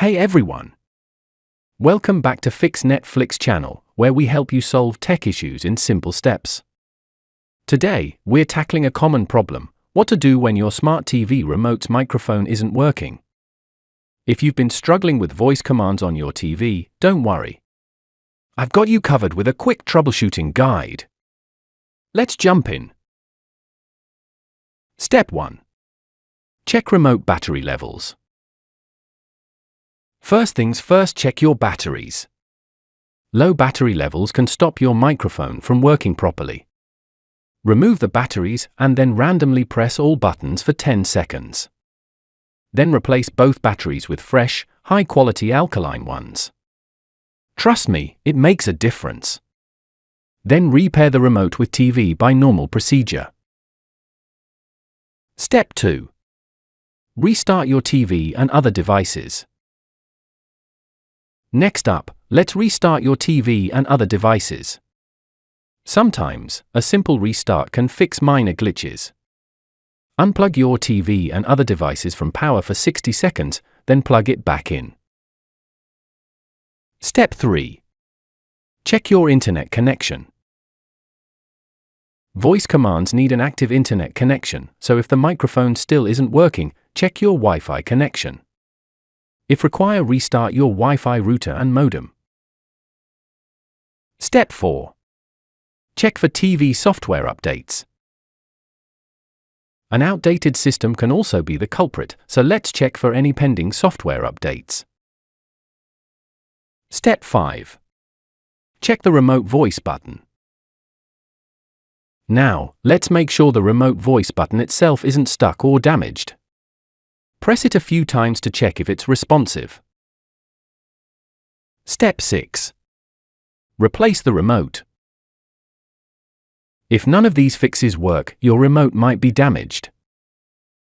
Hey everyone! Welcome back to Fix Netflix channel, where we help you solve tech issues in simple steps. Today, we're tackling a common problem: what to do when your smart TV remote's microphone isn't working. If you've been struggling with voice commands on your TV, don't worry. I've got you covered with a quick troubleshooting guide. Let's jump in. Step 1. Check remote battery levels. First things first, check your batteries. Low battery levels can stop your microphone from working properly. Remove the batteries and then randomly press all buttons for 10 seconds. Then replace both batteries with fresh, high-quality alkaline ones. Trust me, it makes a difference. Then repair the remote with TV by normal procedure. Step 2. Restart your TV and other devices. Next up, let's restart your TV and other devices. Sometimes, a simple restart can fix minor glitches. Unplug your TV and other devices from power for 60 seconds, then plug it back in. Step 3. Check your internet connection. Voice commands need an active internet connection, so if the microphone still isn't working, check your Wi-Fi connection. If required, restart your Wi-Fi router and modem. Step 4. Check for TV software updates. An outdated system can also be the culprit, so let's check for any pending software updates. Step 5. Check the remote voice button. Now, let's make sure the remote voice button itself isn't stuck or damaged. Press it a few times to check if it's responsive. Step 6. Replace the remote. If none of these fixes work, your remote might be damaged.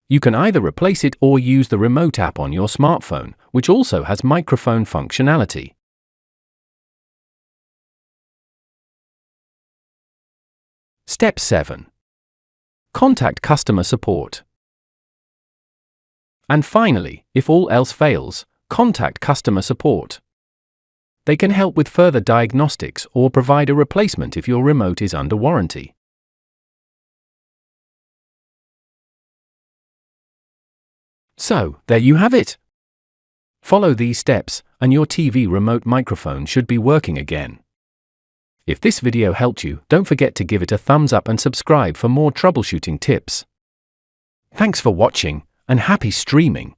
You can either replace it or use the remote app on your smartphone, which also has microphone functionality. Step 7. Contact customer support. And finally, if all else fails, contact customer support. They can help with further diagnostics or provide a replacement if your remote is under warranty. So, there you have it. Follow these steps, and your TV remote microphone should be working again. If this video helped you, don't forget to give it a thumbs up and subscribe for more troubleshooting tips. Thanks for watching, and happy streaming!